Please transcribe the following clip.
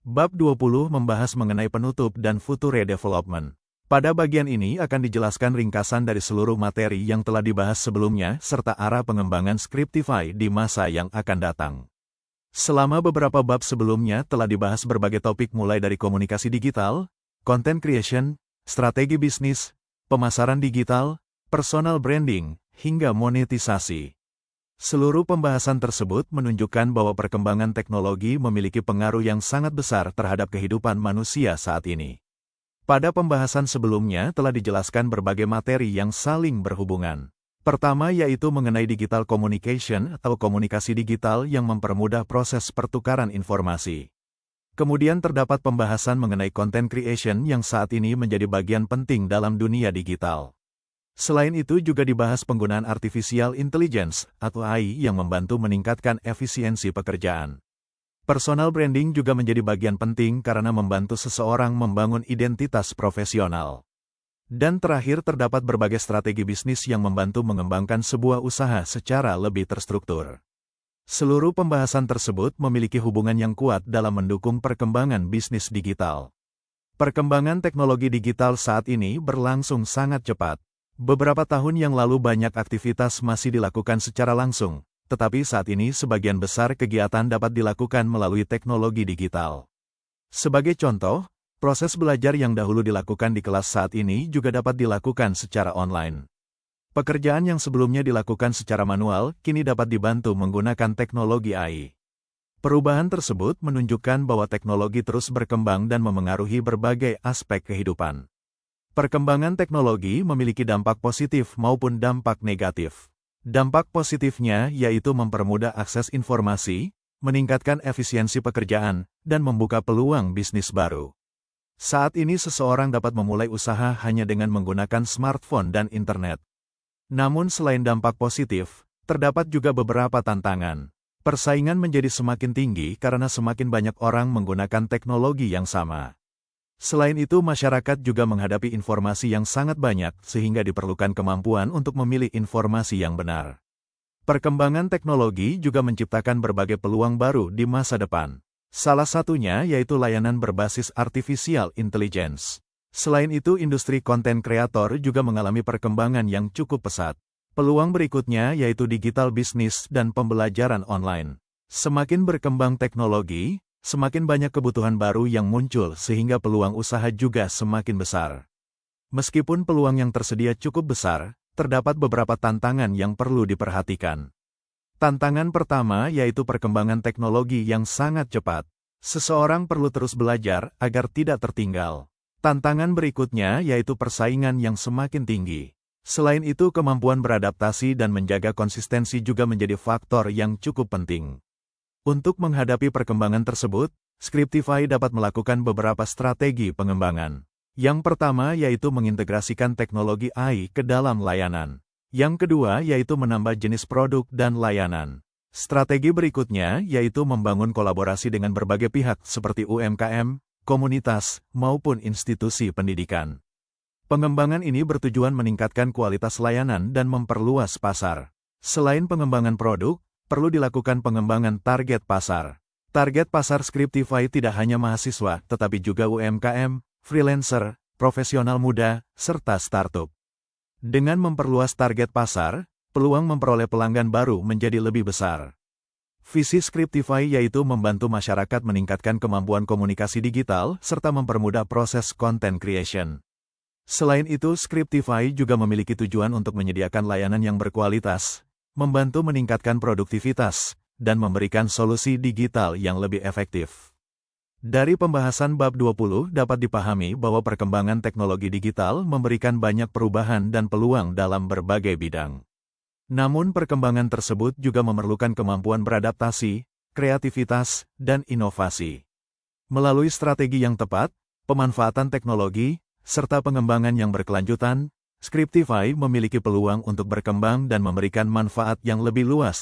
Bab 20 membahas mengenai penutup dan future development. Pada bagian ini akan dijelaskan ringkasan dari seluruh materi yang telah dibahas sebelumnya serta arah pengembangan Scriptify di masa yang akan datang. Selama beberapa bab sebelumnya telah dibahas berbagai topik mulai dari komunikasi digital, content creation, strategi bisnis, pemasaran digital, personal branding, hingga monetisasi. Seluruh pembahasan tersebut menunjukkan bahwa perkembangan teknologi memiliki pengaruh yang sangat besar terhadap kehidupan manusia saat ini. Pada pembahasan sebelumnya telah dijelaskan berbagai materi yang saling berhubungan. Pertama yaitu mengenai digital communication atau komunikasi digital yang mempermudah proses pertukaran informasi. Kemudian terdapat pembahasan mengenai content creation yang saat ini menjadi bagian penting dalam dunia digital. Selain itu juga dibahas penggunaan artificial intelligence atau AI yang membantu meningkatkan efisiensi pekerjaan. Personal branding juga menjadi bagian penting karena membantu seseorang membangun identitas profesional. Dan terakhir terdapat berbagai strategi bisnis yang membantu mengembangkan sebuah usaha secara lebih terstruktur. Seluruh pembahasan tersebut memiliki hubungan yang kuat dalam mendukung perkembangan bisnis digital. Perkembangan teknologi digital saat ini berlangsung sangat cepat. Beberapa tahun yang lalu banyak aktivitas masih dilakukan secara langsung, tetapi saat ini sebagian besar kegiatan dapat dilakukan melalui teknologi digital. Sebagai contoh, proses belajar yang dahulu dilakukan di kelas saat ini juga dapat dilakukan secara online. Pekerjaan yang sebelumnya dilakukan secara manual, kini dapat dibantu menggunakan teknologi AI. Perubahan tersebut menunjukkan bahwa teknologi terus berkembang dan memengaruhi berbagai aspek kehidupan. Perkembangan teknologi memiliki dampak positif maupun dampak negatif. Dampak positifnya yaitu mempermudah akses informasi, meningkatkan efisiensi pekerjaan, dan membuka peluang bisnis baru. Saat ini seseorang dapat memulai usaha hanya dengan menggunakan smartphone dan internet. Namun selain dampak positif, terdapat juga beberapa tantangan. Persaingan menjadi semakin tinggi karena semakin banyak orang menggunakan teknologi yang sama. Selain itu, masyarakat juga menghadapi informasi yang sangat banyak, sehingga diperlukan kemampuan untuk memilih informasi yang benar. Perkembangan teknologi juga menciptakan berbagai peluang baru di masa depan. Salah satunya yaitu layanan berbasis artificial intelligence. Selain itu, industri konten kreator juga mengalami perkembangan yang cukup pesat. Peluang berikutnya yaitu digital bisnis dan pembelajaran online. Semakin berkembang teknologi, semakin banyak kebutuhan baru yang muncul sehingga peluang usaha juga semakin besar. Meskipun peluang yang tersedia cukup besar, terdapat beberapa tantangan yang perlu diperhatikan. Tantangan pertama yaitu perkembangan teknologi yang sangat cepat. Seseorang perlu terus belajar agar tidak tertinggal. Tantangan berikutnya yaitu persaingan yang semakin tinggi. Selain itu, kemampuan beradaptasi dan menjaga konsistensi juga menjadi faktor yang cukup penting. Untuk menghadapi perkembangan tersebut, Scriptify dapat melakukan beberapa strategi pengembangan. Yang pertama yaitu mengintegrasikan teknologi AI ke dalam layanan. Yang kedua yaitu menambah jenis produk dan layanan. Strategi berikutnya yaitu membangun kolaborasi dengan berbagai pihak seperti UMKM, komunitas, maupun institusi pendidikan. Pengembangan ini bertujuan meningkatkan kualitas layanan dan memperluas pasar. Selain pengembangan produk, perlu dilakukan pengembangan target pasar. Target pasar Scriptify tidak hanya mahasiswa, tetapi juga UMKM, freelancer, profesional muda, serta startup. Dengan memperluas target pasar, peluang memperoleh pelanggan baru menjadi lebih besar. Visi Scriptify yaitu membantu masyarakat meningkatkan kemampuan komunikasi digital, serta mempermudah proses content creation. Selain itu, Scriptify juga memiliki tujuan untuk menyediakan layanan yang berkualitas, membantu meningkatkan produktivitas, dan memberikan solusi digital yang lebih efektif. Dari pembahasan bab 20 dapat dipahami bahwa perkembangan teknologi digital memberikan banyak perubahan dan peluang dalam berbagai bidang. Namun perkembangan tersebut juga memerlukan kemampuan beradaptasi, kreativitas, dan inovasi. Melalui strategi yang tepat, pemanfaatan teknologi, serta pengembangan yang berkelanjutan, Scriptify memiliki peluang untuk berkembang dan memberikan manfaat yang lebih luas